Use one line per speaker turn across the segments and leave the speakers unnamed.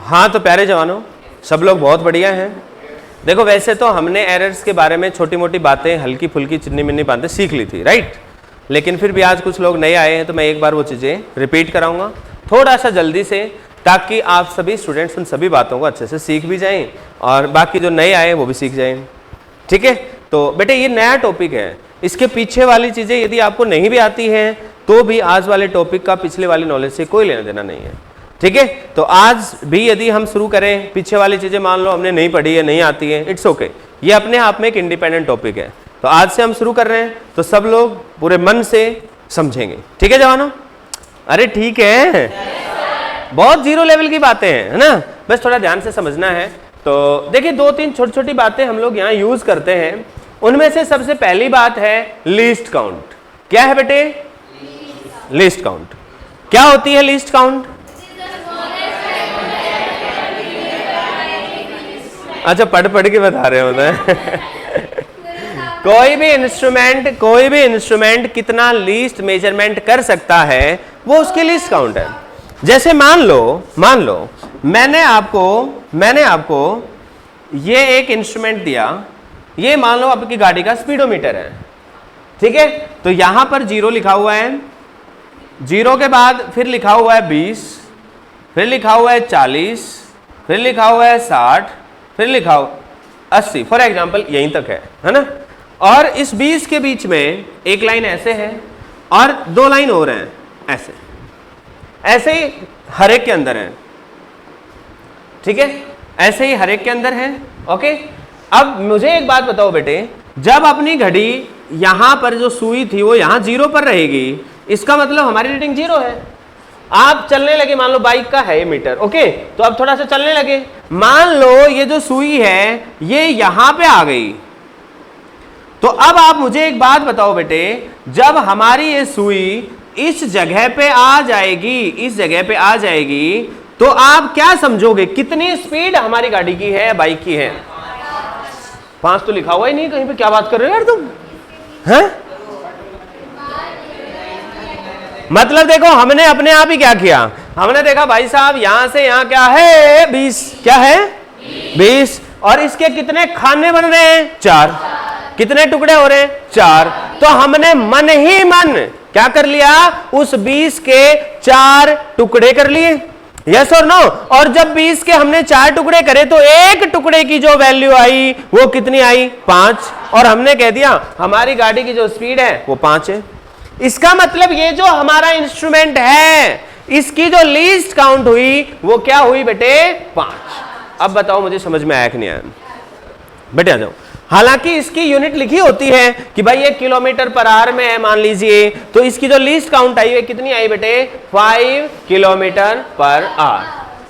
हाँ तो प्यारे जवानों, सब लोग बहुत बढ़िया हैं। देखो वैसे तो हमने एरर्स के बारे में छोटी मोटी बातें, हल्की फुल्की चिन्नी मिन्नी बातें सीख ली थी, राइट। लेकिन फिर भी आज कुछ लोग नए आए हैं तो मैं एक बार वो चीज़ें रिपीट कराऊंगा थोड़ा सा जल्दी से, ताकि आप सभी स्टूडेंट्स उन सभी बातों को अच्छे से सीख भी जाएं और बाकी जो नए आए वो भी सीख जाएं। ठीक है, तो बेटे ये नया टॉपिक है, इसके पीछे वाली चीज़ें यदि आपको नहीं भी आती हैं तो भी आज वाले टॉपिक का पिछले वाली नॉलेज से कोई लेना देना नहीं है। ठीक है, तो आज भी यदि हम शुरू करें, पीछे वाली चीज़ें मान लो हमने नहीं पढ़ी है, नहीं आती है, इट्स ओके, ये अपने आप में एक इंडिपेंडेंट टॉपिक है। तो आज से हम शुरू कर रहे हैं तो सब लोग पूरे मन से समझेंगे। ठीक है जवानों? अरे ठीक है, बहुत जीरो लेवल की बातें हैं, है ना, बस थोड़ा ध्यान से समझना है। तो देखिए दो तीन छोटी छोटी बातें हम लोग यहाँ यूज करते हैं, उनमें से सबसे पहली बात है लीस्ट काउंट। क्या है बेटे? Least count. क्या होती है लीस्ट काउंट? अच्छा पढ़ पढ़ के बता रहे होते हैं कोई भी इंस्ट्रूमेंट कितना लीस्ट मेजरमेंट कर सकता है वो उसकी लीस्ट काउंट है। जैसे मान लो मैंने आपको ये एक इंस्ट्रूमेंट दिया, ये मान लो आपकी गाड़ी का स्पीडोमीटर है। ठीक है, तो यहां पर 0 लिखा हुआ है, 0 के बाद फिर लिखा हुआ है 20, फिर लिखा हुआ है 40, फिर लिखा हुआ है 60, फिर लिखा हुआ 80, फॉर एग्जाम्पल यहीं तक है ना। और इस 20 के बीच में एक लाइन ऐसे है और 2 लाइन और हैं ऐसे, ऐसे ही हर एक के अंदर है। ठीक है, ऐसे ही हर एक के अंदर है। ओके, अब मुझे एक बात बताओ बेटे, जब अपनी घड़ी यहां पर जो सुई थी वो यहां 0 पर रहेगी, इसका मतलब हमारी रीडिंग 0 है। आप चलने लगे, मान लो बाइक का है ये मीटर, ओके, तो अब थोड़ा सा चलने लगे, मान लो ये जो सुई है ये यहां पे आ गई, तो अब आप मुझे एक बात बताओ बेटे, जब हमारी ये सुई इस जगह पे आ जाएगी, तो आप क्या समझोगे कितनी स्पीड हमारी गाड़ी की है, बाइक की है? 5 तो लिखा हुआ ही नहीं कहीं पे, क्या बात कर रहे हो यार तुम, हैं? मतलब देखो हमने अपने आप ही क्या किया, हमने देखा भाई साहब यहां से यहां क्या है 20, क्या है 20, और इसके कितने खाने बन रहे हैं 4, कितने टुकड़े हो रहे हैं 4, तो हमने मन ही मन क्या कर लिया, उस 20 के 4 टुकड़े कर लिए, यस और नो। और जब 20 के हमने 4 टुकड़े करे तो एक टुकड़े की जो वैल्यू आई वो कितनी आई 5, और हमने कह दिया हमारी गाड़ी की जो स्पीड है वो 5 है। इसका मतलब ये जो हमारा इंस्ट्रूमेंट है इसकी जो लीस्ट काउंट हुई वो क्या हुई बेटे 5। अब बताओ मुझे समझ में आया कि नहीं आया? बेटे आ जाओ। हालांकि इसकी यूनिट लिखी होती है कि भाई ये किलोमीटर पर आवर में है मान लीजिए, तो इसकी जो लीस्ट काउंट आई है कितनी आई बेटे 5 किलोमीटर पर आवर।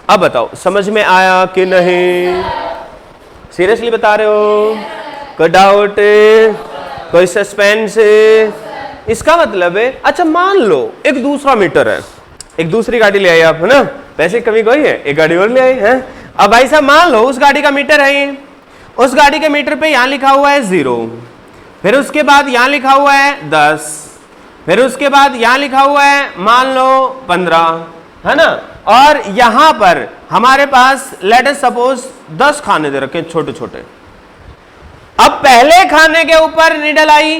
अब बताओ समझ में आया कि नहीं? सीरियसली बता रहे हो? कोई डाउट, कोई सस्पेंस? इसका मतलब है, अच्छा मान लो एक दूसरा मीटर है, एक दूसरी गाड़ी ले आए आप, है ना, पैसे कमी कोई है, एक गाड़ी और ले आए हैं। अब भाई साहब मान लो उस गाड़ी का मीटर है, उस गाड़ी के मीटर पे यहां लिखा हुआ है 0, फिर उसके बाद यहां लिखा हुआ है 10, फिर उसके बाद यहां लिखा हुआ है मान लो 15, है ना, और यहां पर हमारे पास लेट अस सपोज 10 खाने दे रखे छोटे छोटे। अब पहले खाने के ऊपर नीडल आई,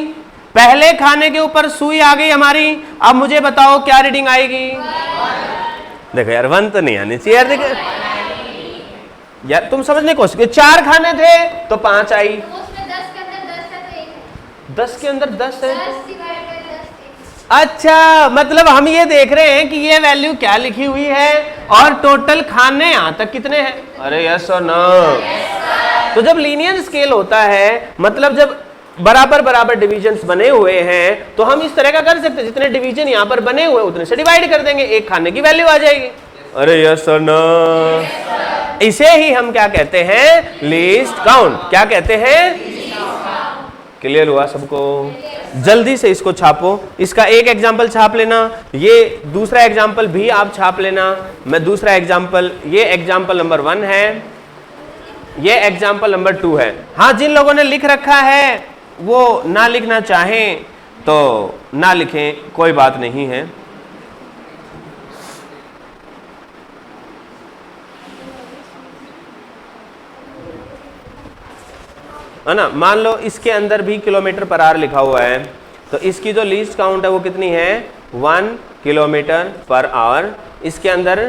पहले खाने के ऊपर सुई आ गई हमारी, अब मुझे बताओ क्या रीडिंग आएगी? देखो यार 1 तो नहीं आनी चाहिए यार, देखो यार तुम समझने की कोशिश, 4 खाने थे तो 5 आई, 10 के अंदर 10 है। अच्छा मतलब हम ये देख रहे हैं कि ये वैल्यू क्या लिखी हुई है और टोटल खाने यहां तक कितने हैं। अरे यस और नो? तो जब लीनियर स्केल होता है, मतलब जब बराबर बराबर डिविजन्स बने हुए हैं, तो हम इस तरह का कर सकते हैं, जितने डिवीजन यहाँ पर बने हुए उतने से डिवाइड कर देंगे, एक खाने की वैल्यू आ जाएगी। अरे यस और नो? इसे ही हम क्या कहते हैं? Least count. क्या कहते हैं? क्लियर हुआ सबको? जल्दी से इसको छापो, इसका एक एग्जाम्पल छाप लेना, ये दूसरा एग्जाम्पल भी आप छाप लेना। मैं दूसरा एग्जाम्पल, ये एग्जाम्पल नंबर 1 है, ये एग्जाम्पल नंबर 2 है। हाँ, जिन लोगों ने लिख रखा है वो ना लिखना चाहें तो ना लिखें, कोई बात नहीं है। है ना। मान लो इसके अंदर भी किलोमीटर पर आवर लिखा हुआ है, तो इसकी जो लीस्ट काउंट है वो कितनी है 1 किलोमीटर पर आवर। इसके अंदर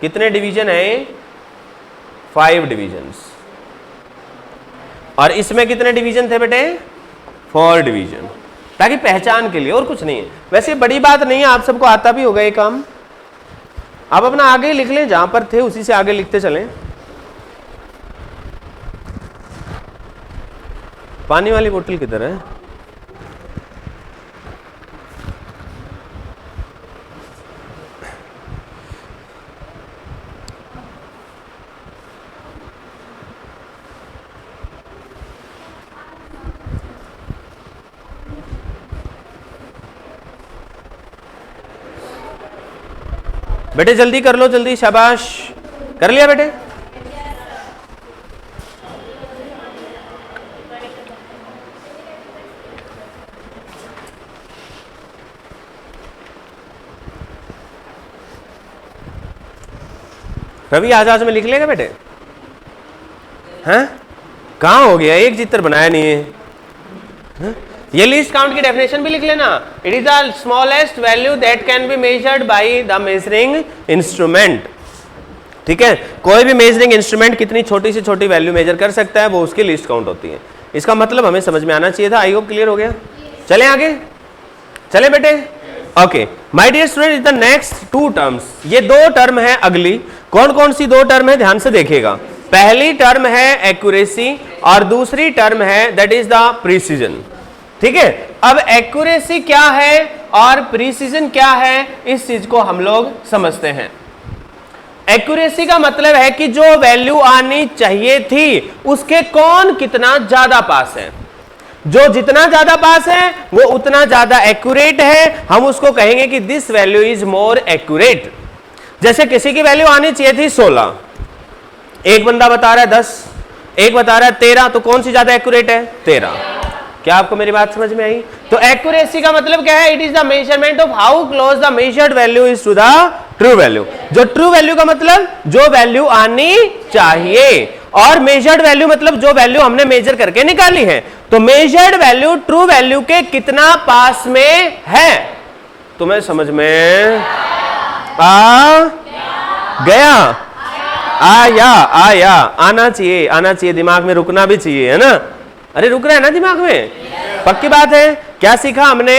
कितने डिवीजन है 5 डिवीजन्स, और इसमें कितने डिवीजन थे बेटे 4 डिवीजन, ताकि पहचान के लिए, और कुछ नहीं है। वैसे बड़ी बात नहीं है, आप सबको आता भी होगा ये काम। आप अपना आगे लिख लें, जहां पर थे उसी से आगे लिखते चलें। पानी वाली बोतल किधर है? बेटे जल्दी कर लो, जल्दी, शाबाश। कर लिया बेटे? रवि आज में लिख लेगा बेटे? हैं? कहाँ हो गया? एक चित्र बनाया नहीं है, हैं? ये लिस्ट काउंट की डेफिनेशन भी लिख लेना। It is the smallest value that can be measured by the measuring instrument. ठीक है, कोई भी मेजरिंग इंस्ट्रूमेंट कितनी छोटी से छोटी वैल्यू मेजर कर सकता है, वो उसकी लिस्ट काउंट होती है। इसका मतलब हमें समझ में आना चाहिए था। आई होप क्लियर हो गया। चलें आगे, चलें बेटे। Okay my dear student, the next 2 terms, ये 2 टर्म है अगली। कौन कौन सी 2 टर्म है, ध्यान से देखिएगा। पहली टर्म है एक्यूरेसी और दूसरी टर्म है दैट इज द प्रिसीजन। ठीक है, अब एक्यूरेसी क्या है और प्रिसीजन क्या है, इस चीज को हम लोग समझते हैं। एक्यूरेसी का मतलब है कि जो वैल्यू आनी चाहिए थी उसके कौन कितना ज्यादा पास है। जो जितना ज्यादा पास है वो उतना ज्यादा एक्यूरेट है। हम उसको कहेंगे कि this value is more accurate. जैसे किसी की वैल्यू आनी चाहिए थी 16, एक बंदा बता रहा है 10, एक बता रहा है 13, तो कौन सी ज्यादा एक्यूरेट है? 13। क्या आपको मेरी बात समझ में आई? तो एक्यूरेसी का मतलब क्या है? It is the measurement of how close the measured value is to the true value. जो ट्रू वैल्यू का मतलब जो वैल्यू आनी चाहिए, और मेजर्ड वैल्यू मतलब जो वैल्यू हमने मेजर करके निकाली है। तो मेजर्ड वैल्यू ट्रू वैल्यू के कितना पास में है। तुम्हें समझ में आ गया? आया, आना चाहिए, आना चाहिए, दिमाग में रुकना भी चाहिए, है ना। अरे रुक रहा है ना दिमाग में? पक्की बात है। क्या सीखा हमने?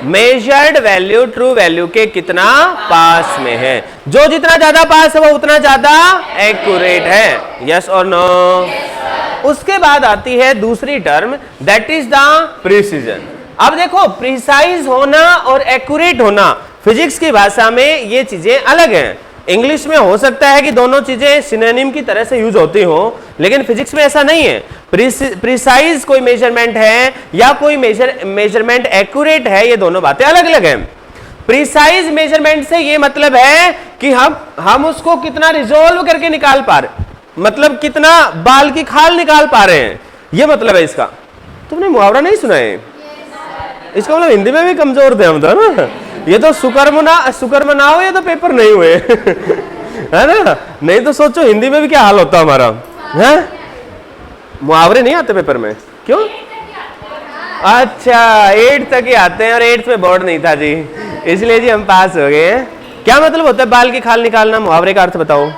मेजर्ड वैल्यू ट्रू वैल्यू के कितना पास में है। जो जितना ज्यादा पास है वो उतना ज्यादा एक्यूरेट है। यस और नो? उसके बाद आती है दूसरी term that is the precision. अब देखो, प्रिसाइज होना और एक्यूरेट होना, फिजिक्स की भाषा में ये चीजें अलग हैं। इंग्लिश में हो सकता है कि दोनों चीजें सिनोनिम की तरह से यूज होती हो, लेकिन फिजिक्स में ऐसा नहीं है। प्रिसाइज कोई मेजरमेंट है या कोई मेजरमेंट एक्यूरेट है, ये दोनों बातें अलग अलग हैं। प्रिसाइज मेजरमेंट से ये मतलब है कि हम उसको कितना रिजोल्व करके निकाल पा रहे, मतलब कितना बाल की खाल निकाल पा रहे हैं, ये मतलब है इसका। तुमने मुहावरा नहीं सुना है? इसका मतलब हिंदी में भी कमजोर थे हम तो ना। ये तो शुक्र मनाओ, ये तो पेपर नहीं हुए है ना। नहीं तो सोचो हिंदी में भी क्या हाल होता हमारा, है? मुहावरे नहीं आते पेपर में? क्यों? अच्छा 8 तक ही आते हैं, और 8th में बोर्ड नहीं था जी, इसलिए जी हम पास हो गए हैं। क्या मतलब होता है बाल की खाल निकालना? मुहावरे का अर्थ बताओ।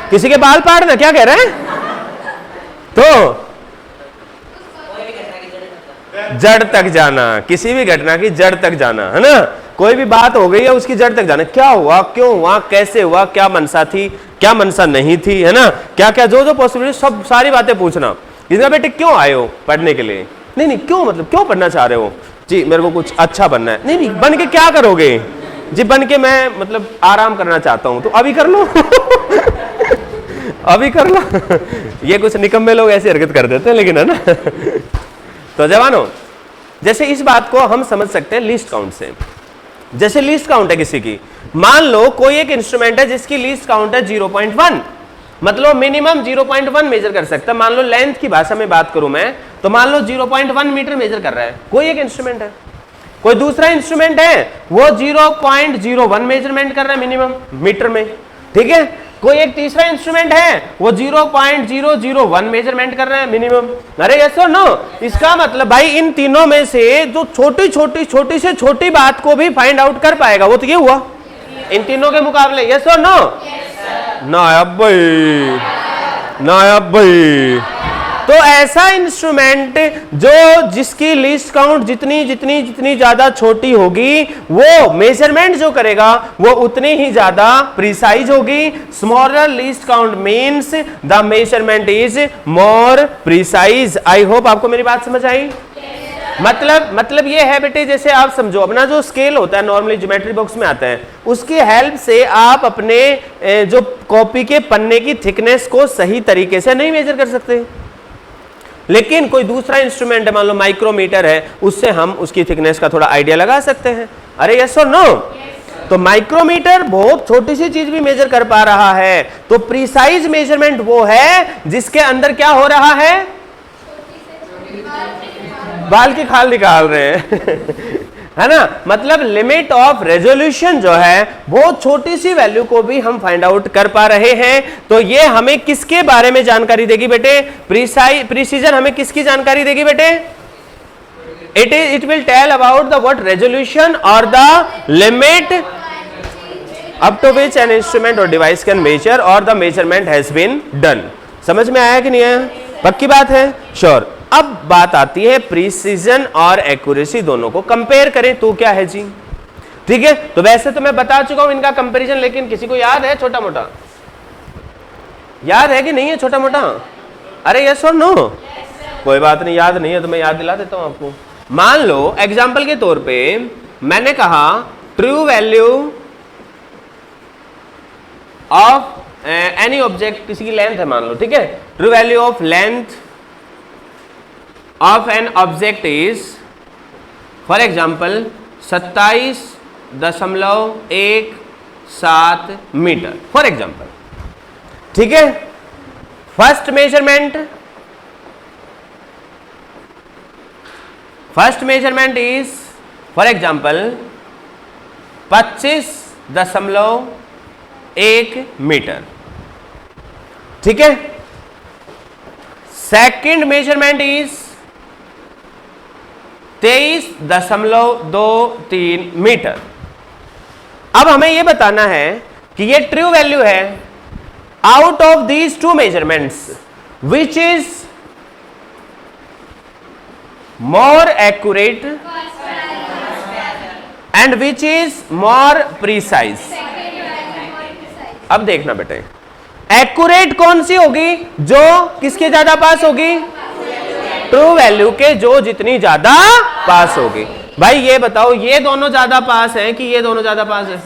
किसी के बाल पाड़ना, क्या कह रहे हैं? तो जड़ तक जाना, किसी भी घटना की जड़ तक जाना, है ना। कोई भी बात हो गई है उसकी जड़ तक जाना, क्या हुआ, क्यों हुआ, कैसे हुआ, क्या मनसा थी, क्या मनसा नहीं थी, है ना, क्या क्या जो जो पॉसिबिलिटी, सब सारी बातें पूछना। इसका बेटे क्यों आए हो पढ़ने के लिए? नहीं क्यों, मतलब क्यों पढ़ना चाह रहे हो? जी मेरे को कुछ अच्छा बनना है। नहीं बन के क्या करोगे? जी बन के मैं मतलब आराम करना चाहता हूं। तो अभी कर लो अभी कर लो ये कुछ निकम्मे लोग ऐसी हरकत कर देते हैं, लेकिन है ना तो जवानों, जैसे इस बात को हम समझ सकते हैं लिस्ट काउंट से। जैसे लिस्ट काउंट है किसी की, मान लो कोई एक इंस्ट्रूमेंट है जिसकी लिस्ट काउंट है 0.1, मतलब मिनिमम 0.1 मेजर कर सकता है। मान लो लेंथ की भाषा में बात करूं मैं, तो मान लो 0.1 मीटर मेजर कर रहा है कोई एक इंस्ट्रूमेंट है। कोई दूसरा इंस्ट्रूमेंट है वो 0.01 मेजरमेंट कर रहा है मिनिमम मीटर में, ठीक है। कोई एक तीसरा इंस्ट्रूमेंट है वो 0.001 मेजरमेंट कर रहा है मिनिमम। अरे यस और नो, इसका मतलब भाई इन तीनों में से जो छोटी से छोटी बात को भी फाइंड आउट कर पाएगा वो तो ये हुआ इन तीनों के मुकाबले। यस और नो? नायाब भाई, नायाब भाई। तो ऐसा इंस्ट्रूमेंट जो जिसकी लीस्ट काउंट जितनी ज्यादा छोटी होगी वो मेजरमेंट जो करेगा वो उतनी ही ज्यादा प्रिसाइज होगी। Smaller least count means the measurement is more precise. I hope आपको मेरी बात समझ आई। मतलब ये है बेटे, जैसे आप समझो अपना जो स्केल होता है नॉर्मली ज्योमेट्री बॉक्स में आता है, उसकी हेल्प से आप अपने जो कॉपी के पन्ने की थिकनेस को सही तरीके से नहीं मेजर कर सकते। लेकिन कोई दूसरा इंस्ट्रूमेंट है, मान लो माइक्रोमीटर है, उससे हम उसकी थिकनेस का थोड़ा आइडिया लगा सकते हैं। अरे यस और नो? तो माइक्रोमीटर बहुत छोटी सी चीज भी मेजर कर पा रहा है। तो प्रिसाइज मेजरमेंट वो है जिसके अंदर क्या हो रहा है, बाल की खाल निकाल रहे हैं है ना। मतलब लिमिट ऑफ रेजोल्यूशन जो है बहुत छोटी सी वैल्यू को भी हम फाइंड आउट कर पा रहे हैं। तो ये हमें किसके बारे में जानकारी देगी बेटे, प्रिसीजन हमें किसकी जानकारी देगी बेटे, it will tell about the what resolution और the limit up to which an instrument और डिवाइस कैन मेजर और the measurement has been done. समझ में आया कि नहीं आया? पक्की बात है, श्योर। अब बात आती है प्रिसीजन और एक्यूरेसी दोनों को कंपेयर करें तो क्या है जी, ठीक है। तो वैसे तो मैं बता चुका हूं इनका कंपैरिजन, लेकिन किसी को याद है छोटा मोटा? याद है कि नहीं है छोटा मोटा? अरे यस और नो? कोई बात नहीं, याद नहीं है तो मैं याद दिला देता हूं आपको। मान लो एग्जांपल के तौर पे मैंने कहा true value of any object, किसी की लेंथ है मान लो, ठीक है। True value of length of an object is for example 27.17 metre for example, ठीक है। First measurement is for example 25.1 metre, ठीक है। Second measurement is 23.23 metre. अब हमें यह बताना है कि ये ट्रू वैल्यू है out of these two measurements which is more accurate and which is more precise. अब देखना बेटे, एक्यूरेट कौन सी होगी, जो किसके ज्यादा पास होगी, ट्रू वैल्यू के जो जितनी ज्यादा पास होगी। भाई ये बताओ ये दोनों ज्यादा पास हैं कि ये दोनों ज्यादा पास है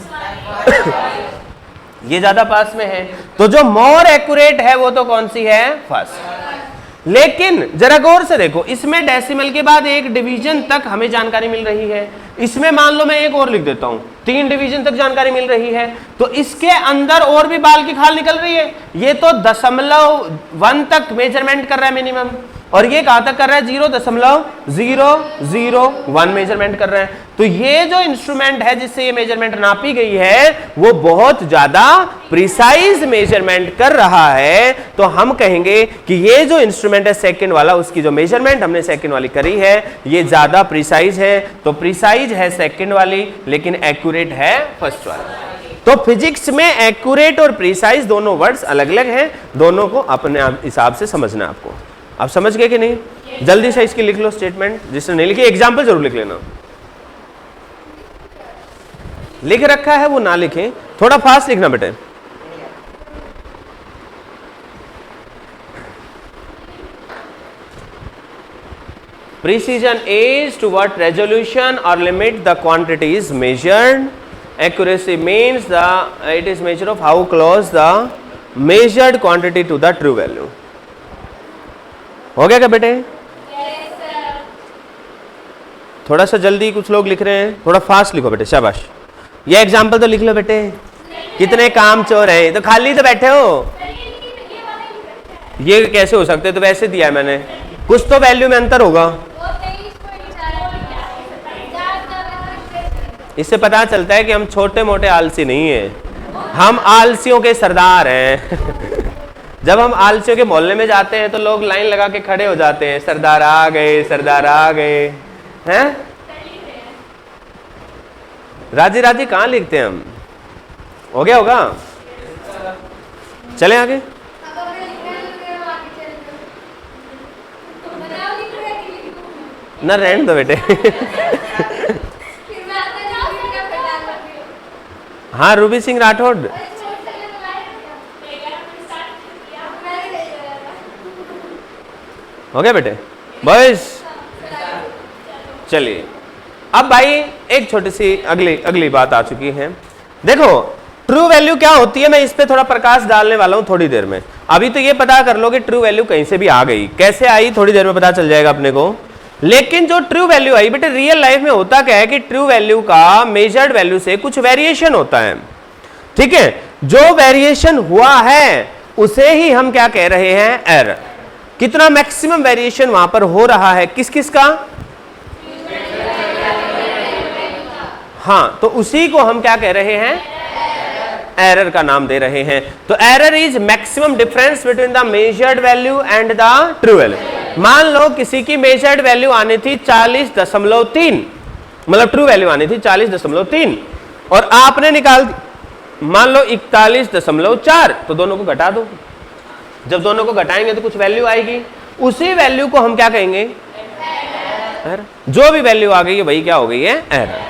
ये ज्यादा पास में है, तो जो मोर एक्यूरेट है वो तो कौन सी है, फर्स्ट। लेकिन जरा गौर से देखो, इसमें डेसिमल के बाद एक डिवीजन तक हमें जानकारी मिल रही है। इसमें मान लो मैं एक और लिख देता हूं, 3 डिवीजन तक जानकारी मिल रही है, तो इसके अंदर और भी बाल की खाल निकल रही है। ये तो 0.1 तक मेजरमेंट कर रहा है मिनिमम, और ये कहां तक कर रहा है, 0.001 मेजरमेंट कर रहा है। तो ये जो इंस्ट्रूमेंट है जिससे ये मेजरमेंट नापी गई है वो बहुत ज्यादा प्रिसाइज मेजरमेंट कर रहा है। तो हम कहेंगे कि ये जो इंस्ट्रूमेंट है सेकंड वाला, उसकी जो मेजरमेंट हमने सेकंड वाली करी है ये ज्यादा प्रिसाइज है। तो प्रिसाइज है सेकंड वाली, लेकिन एक्यूरेट है फर्स्ट वाली। तो फिजिक्स में एक्यूरेट और प्रिसाइज दोनों वर्ड्स अलग अलग हैं, दोनों को अपने हिसाब से समझना है आपको। आप समझ गए कि नहीं? जल्दी से इसकी लिख लो स्टेटमेंट, जिसने नहीं लिखी एग्जाम्पल जरूर लिख लेना। लिख रखा है वो ना लिखें, थोड़ा फास्ट लिखना बेटे। Precision is to what resolution or limit the quantity is measured. Accuracy means it is measure of how close the measured quantity to the true value. हो गया क्या बेटे? yes, sir. थोड़ा सा जल्दी कुछ लोग लिख रहे हैं, थोड़ा फास्ट लिखो बेटे, शाबाश। ये एग्जाम्पल तो लिख लो बेटे। कितने काम चोर हैं, तो खाली तो बैठे हो। ये कैसे हो सकते, तो वैसे दिया है मैंने, कुछ तो वैल्यू में अंतर होगा। इससे पता चलता है कि हम छोटे मोटे आलसी नहीं है, हम आलसियों के सरदार हैं। जब हम आलसियों के मोहल्ले में जाते हैं तो लोग लाइन लगा के खड़े हो जाते हैं, सरदार आ गए, सरदार आ गए हैं। राजी राजी कहाँ लिखते हैं हम? हो गया होगा, चले आगे। ना रहने दो बेटे। हाँ, रूबी सिंह राठौड़। हो गया बेटे बॉयज? चलिए अब भाई एक छोटी सी अगली बात आ चुकी है। देखो ट्रू वैल्यू क्या होती है, मैं इस पे थोड़ा प्रकाश डालने वाला हूं थोड़ी देर में। अभी तो ये पता कर लो कि ट्रू वैल्यू कहीं से भी आ गई, कैसे आई थोड़ी देर में पता चल जाएगा अपने को। लेकिन जो ट्रू वैल्यू आई बेटे, रियल लाइफ में होता क्या है कि ट्रू वैल्यू का मेजर्ड वैल्यू से कुछ वेरिएशन होता है, ठीक है। जो वेरिएशन हुआ है उसे ही हम क्या कह रहे हैं? एरर। कितना मैक्सिमम वेरिएशन वहां पर हो रहा है, किस किस का? हाँ, तो उसी को हम क्या कह रहे हैं? एरर का नाम दे रहे हैं। तो error is maximum difference between the measured value and the true value. मान लो किसी की मेजर्ड वैल्यू आनी थी 40.3, मतलब ट्रू वैल्यू आनी थी 40.3 और आपने निकाल मान लो 41.4, तो दोनों को घटा दो। जब दोनों को घटाएंगे तो कुछ वैल्यू आएगी, उसी वैल्यू को हम क्या कहेंगे? एरर। जो भी वैल्यू आ गई है वही क्या हो गई है? एरर।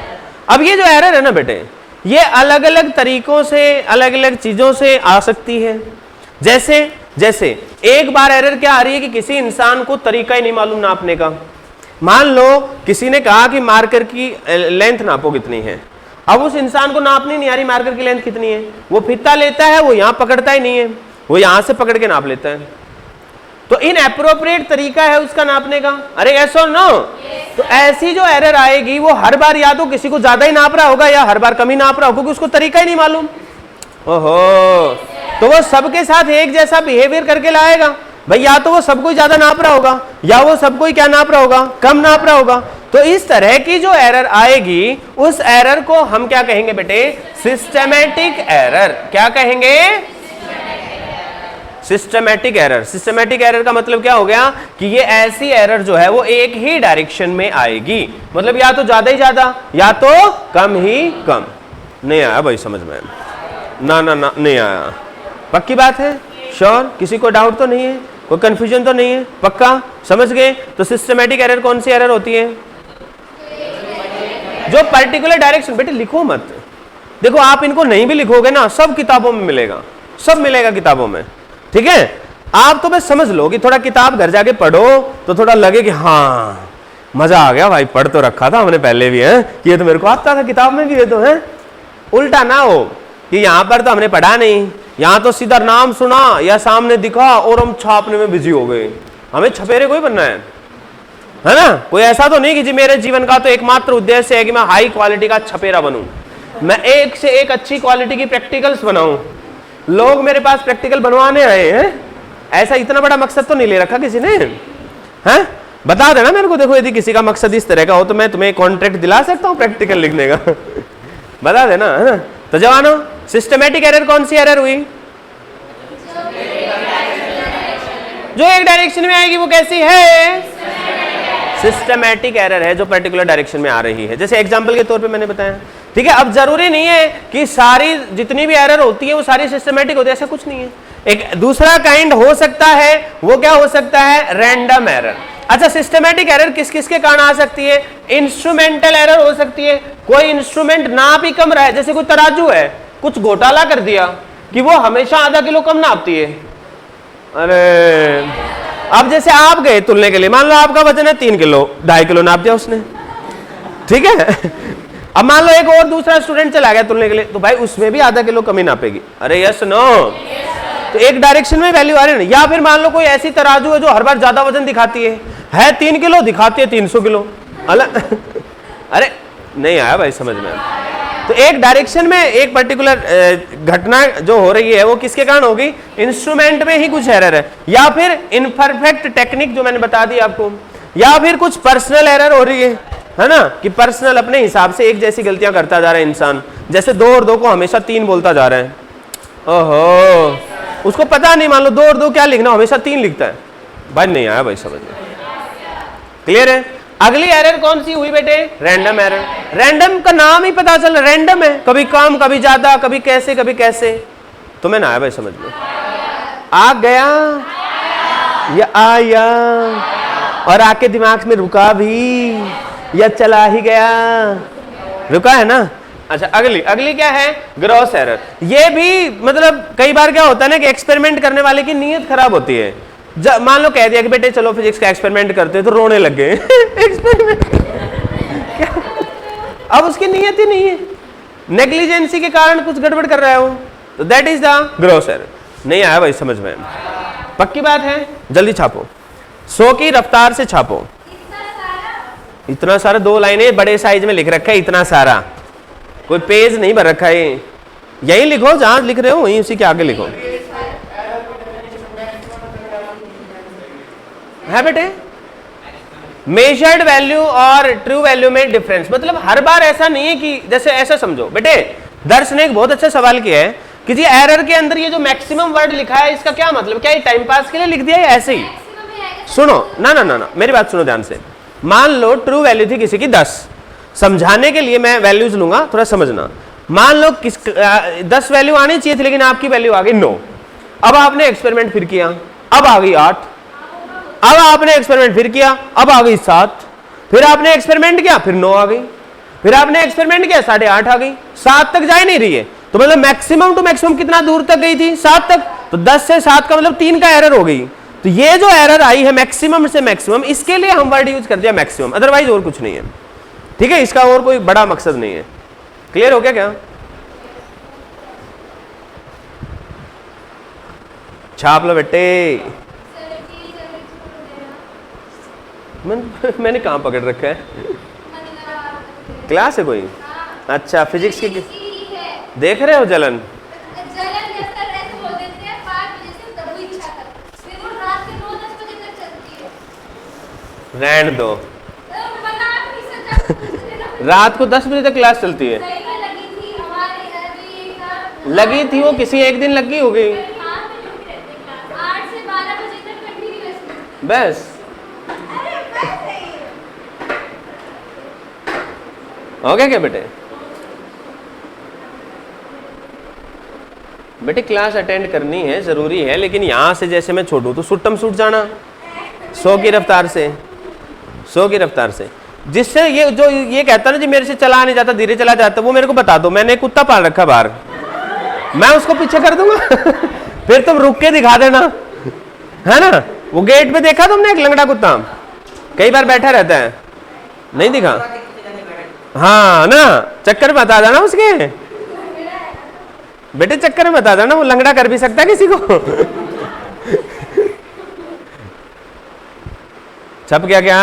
अब ये जो एरर है ना बेटे, ये अलग अलग तरीकों से, अलग अलग चीजों से आ सकती है। जैसे एक बार एरर क्या आ रही है कि किसी इंसान को तरीका ही नहीं मालूम नापने का। मान लो किसी ने कहा कि मार्कर की लेंथ नापो कितनी है, अब उस इंसान को नापनी नहीं आ रही मार्कर की लेंथ कितनी है, वो फीता लेता है, वो यहां पकड़ता ही नहीं है, वो यहां से पकड़ के नाप लेता है। तो इनएप्रोप्रिएट तरीका है उसका नापने का। अरे यस और नो? तो ऐसी जो एरर आएगी वो हर बार या तो किसी को ज्यादा ही नाप रहा होगा या हर बार कम ही नाप रहा होगा, क्योंकि उसको तरीका ही नहीं मालूम। ओहो, तो वो सबके साथ एक जैसा बिहेवियर करके लाएगा भाई, या तो वो सबको ज्यादा नाप रहा होगा या वो सबको ही क्या नाप रहा होगा? कम नाप रहा होगा। तो इस तरह की जो एरर आएगी उस एरर को हम क्या कहेंगे बेटे? Systematic error. क्या कहेंगे? Systematic error. सिस्टमैटिक एरर का मतलब क्या हो गया कि ये ऐसी एरर जो है वो एक ही डायरेक्शन में आएगी, मतलब या तो ज्यादा ही ज्यादा या तो कम ही कम। नहीं आया भाई समझ में? ना ना ना नहीं आया। पक्की बात है? श्योर? किसी को डाउट तो नहीं है? कोई कंफ्यूजन तो नहीं है? पक्का समझ गए? तो सिस्टमैटिक एरर कौन सी एरर होती है? जो पर्टिकुलर डायरेक्शन। बेटे लिखो मत, देखो आप इनको नहीं भी लिखोगे ना, सब किताबों में मिलेगा, सब मिलेगा किताबों में, ठीक है। आप तो बस समझ लो कि थोड़ा किताब घर जाके पढ़ो तो थोड़ा लगे कि हाँ मजा आ गया भाई, पढ़ तो रखा था हमने पहले भी है, कि ये तो मेरे को आता था किताब में भी, ये तो है। उल्टा ना हो कि यहाँ पर तो हमने पढ़ा नहीं, यहाँ तो सीधा नाम सुना या सामने दिखा और हम छापने में बिजी हो गए। हमें छपेरे कोई बनना है ना? कोई ऐसा तो नहीं कि जी मेरे जीवन का तो एकमात्र उद्देश्य है कि मैं हाई क्वालिटी का छपेरा बनूं, मैं एक से एक अच्छी क्वालिटी की प्रैक्टिकल्स बनाऊं, लोग मेरे पास प्रैक्टिकल बनवाने आए हैं। ऐसा इतना बड़ा मकसद तो नहीं ले रखा किसी ने, हैं? बता देना मेरे को, देखो यदि किसी का मकसद इस तरह का हो तो मैं तुम्हें कॉन्ट्रैक्ट दिला सकता हूं प्रैक्टिकल लिखने का। बता देना, है ना? तो जवानों, सिस्टमैटिक एरर कौन सी एरर हुई? जो एक डायरेक्शन में आएगी वो कैसी है? सिस्टमैटिक एरर है जो पर्टिकुलर डायरेक्शन में आ रही है। जैसे एग्जांपल के तौर पे मैंने बताया, ठीक है। अब जरूरी नहीं है कि सारी जितनी भी एरर होती है वो सारी सिस्टमैटिक होती है, ऐसा कुछ नहीं है। एक दूसरा काइंड हो सकता है, वो क्या हो सकता है? Random error. अच्छा, सिस्टमैटिक एरर किस किस के कारण आ सकती है? इंस्ट्रूमेंटल एरर हो सकती है, कोई इंस्ट्रूमेंट नाप ही कम रहा है, जैसे कोई तराजू है, कुछ घोटाला कर दिया कि वो हमेशा आधा किलो कम नापती है। अरे अब जैसे आप गए तुलने के लिए, मान लो आपका वजन है 3 किलो, 2.5 किलो नाप दिया उसने, ठीक है। अब मान लो एक और दूसरा स्टूडेंट चला गया तुलने के लिए, तो भाई उसमें भी आधा किलो कमी नापेगी। अरे यस नो? तो एक डायरेक्शन में वैल्यू आ रही है ना। या फिर मान लो कोई ऐसी तराजू है जो हर बार ज्यादा वजन दिखाती है 3 किलो, दिखाती है 300 किलो। अरे नहीं आया भाई समझ में? तो एक डायरेक्शन में एक पर्टिकुलर घटना जो हो रही है वो किसके कारण होगी? इंस्ट्रूमेंट में ही कुछ एरर है, या फिर इनपरफेक्ट टेक्निक जो मैंने बता दी आपको, या फिर कुछ पर्सनल एरर हो रही है, है ना, कि पर्सनल अपने हिसाब से एक जैसी गलतियां करता जा रहा है इंसान, जैसे 2 और 2 को हमेशा 3 बोलता जा रहा है। ओहो, उसको पता नहीं, मान लो 2 और 2 क्या लिखना, हमेशा 3 लिखता है। भाई नहीं आया भाई समझ में, क्लियर है। अगली एरर कौन सी हुई बेटे? Random error. रैंडम का नाम ही पता चल, रैंडम है, कभी कम कभी ज्यादा, कभी कैसे कभी कैसे। तुम्हें ना आया भाई समझ में, आ गया या आया, और आके दिमाग में रुका भी या चला ही गया, रुका है ना। अच्छा अगली क्या है? Gross error. ये भी मतलब कई बार क्या होता है ना कि एक्सपेरिमेंट करने वाले की नीयत खराब होती है। मान लो कह दिया कि बेटे चलो फिजिक्स का एक्सपेरिमेंट करते हैं, तो रोने लग गए एक्सपेरिमेंट क्या? अब उसकी नीयत ही नहीं है, नेग्लिजेंसी के कारण कुछ गड़बड़ कर रहा है वो, तो that is the gross error. नहीं आया भाई समझ में, पक्की बात है, जल्दी छापो, 100 की रफ्तार से छापो। इतना सारा 2 लाइनें बड़े साइज में लिख रखा है, इतना सारा, कोई पेज नहीं भर रखा है। यही लिखो जहां लिख रहे हो, वहीं उसी के आगे लिखो, है बेटे। मेजर्ड वैल्यू और ट्रू वैल्यू में डिफरेंस, मतलब हर बार ऐसा नहीं है कि, जैसे ऐसा समझो बेटे, दर्श ने एक बहुत अच्छा सवाल किया है कि जी एरर के अंदर ये जो मैक्सिमम वर्ड लिखा है इसका क्या मतलब, क्या ये टाइम पास के लिए लिख दिया है ऐसे ही? सुनो ना ना ना ना, मेरी बात सुनो ध्यान से। मान लो ट्रू वैल्यू थी किसी की 10, समझाने के लिए मैं वैल्यूज लूंगा, थोड़ा समझना। मान लो 10 वैल्यू आनी चाहिए थी, लेकिन आपकी वैल्यू आ गई 9। अब आपने एक्सपेरिमेंट फिर किया, अब आ गई 8। अब आपने एक्सपेरिमेंट फिर किया, अब आ गई 7। फिर आपने एक्सपेरिमेंट किया, फिर 9 आ गई। फिर आपने एक्सपेरिमेंट किया, 8.5 आ गई। 7 तक जा नहीं रही है, तो मतलब मैक्सिमम टू मैक्सिमम कितना दूर तक गई थी? 7 तक। तो 10 से 7 का मतलब 3 का एरर हो गई। तो ये जो एरर आई है मैक्सिमम से मैक्सिमम, इसके लिए हम वर्ड यूज कर दिया मैक्सिमम, अदरवाइज और कुछ नहीं है। ठीक है, इसका और कोई बड़ा मकसद नहीं है। क्लियर हो गया क्या? छाप लो बेटे। मैंने कहाँ पकड़ रखा है? क्लास है कोई? अच्छा फिजिक्स की देख रहे हो जलन? रहने दो, रात को 10 बजे तक क्लास चलती है। लगी थी वो, किसी एक दिन लगी होगी बस। हो गया क्या बेटे? बेटे क्लास अटेंड करनी है, जरूरी है, लेकिन यहां से जैसे मैं छोड़ू तो सुट्टम सुट जाना 100 की रफ्तार से, 100 की रफ्तार से। जिससे ये जो ये कहता ना जी मेरे से चला नहीं जाता, धीरे चला जाता, वो मेरे को बता दो। मैंने कुत्ता पाल रखा बाहर, मैं उसको पीछे कर दूंगा फिर तुम रुक के दिखा देना, है ना। वो गेट पे देखा तुमने एक लंगड़ा कुत्ता, कई बार बैठा रहता है, नहीं दिखा? हाँ ना, चक्कर में बता देना उसके बेटे, चक्कर में बता देना, वो लंगड़ा कर भी सकता है किसी को छप गया क्या?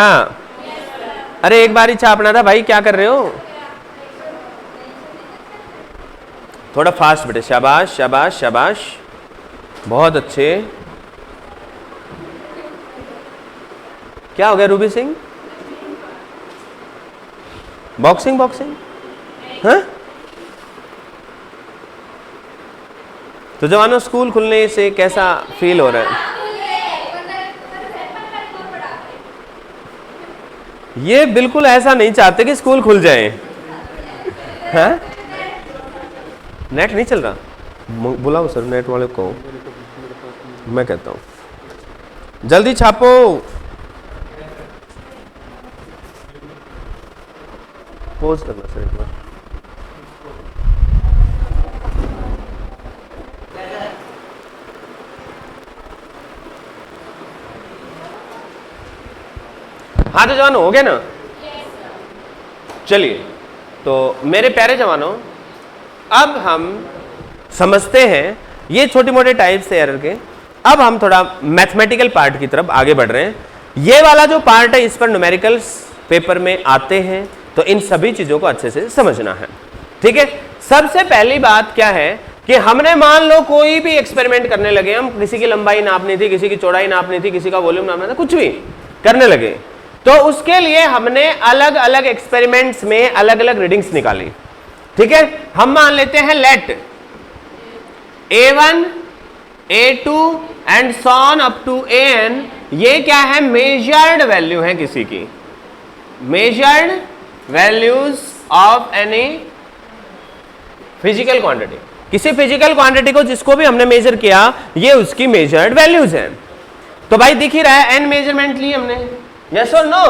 अरे एक बार ही छापना था भाई, क्या कर रहे हो? थोड़ा फास्ट बेटे, शाबाश शाबाश शाबाश, बहुत अच्छे। क्या हो गया रूबी सिंह? बॉक्सिंग बॉक्सिंग, हाँ? तो जवानों स्कूल खुलने से कैसा फील हो रहा है? ये बिल्कुल ऐसा नहीं चाहते कि स्कूल खुल जाए, हैं? नेट नहीं चल रहा, बुलाओ सर नेट वाले को, मैं कहता हूं जल्दी छापो। पोज करना सर एक बार। हाँ तो जवानों हो गया ना? चलिए, तो मेरे प्यारे जवानों, अब हम समझते हैं ये छोटे मोटे टाइप्स है एरर के। अब हम थोड़ा मैथमेटिकल पार्ट की तरफ आगे बढ़ रहे हैं। ये वाला जो पार्ट है इस पर न्यूमेरिकल्स पेपर में आते हैं, तो इन सभी चीजों को अच्छे से समझना है। ठीक है, सबसे पहली बात क्या है कि हमने मान लो कोई भी एक्सपेरिमेंट करने लगे, हम किसी की लंबाई नापनी थी, किसी की चौड़ाई नापनी थी, किसी का वॉल्यूम नापना था, कुछ भी करने लगे। तो उसके लिए हमने अलग अलग एक्सपेरिमेंट्स में अलग अलग रीडिंग्स निकाली। ठीक है, हम मान लेते हैं let A1 A2 and so on up to AN, ये क्या है, मेजर्ड वैल्यू है किसी की, measured values of any physical quantity, किसी फिजिकल क्वांटिटी को जिसको भी हमने मेजर किया ये उसकी मेजर्ड वैल्यूज हैं। तो भाई दिख ही रहा है n मेजरमेंट ली हमने, यस और नो।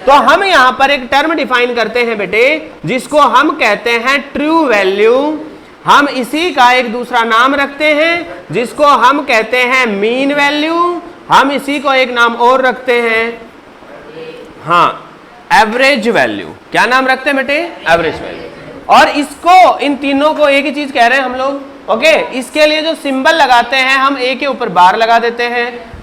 तो हम यहां पर एक टर्म डिफाइन करते हैं बेटे जिसको हम कहते हैं ट्रू वैल्यू। हम इसी का एक दूसरा नाम रखते हैं जिसको हम कहते हैं मीन वैल्यू। हम इसी को एक नाम और रखते हैं, हाँ, एवरेज वैल्यू। क्या नाम रखते हैं बेटे, एवरेज वैल्यू। और इसको, इन तीनों को एक ही चीज कह रहे हैं हम लोग। ओके, इसके लिए जो सिंबल लगाते हैं हम A के ऊपर बार लगा देते हैं,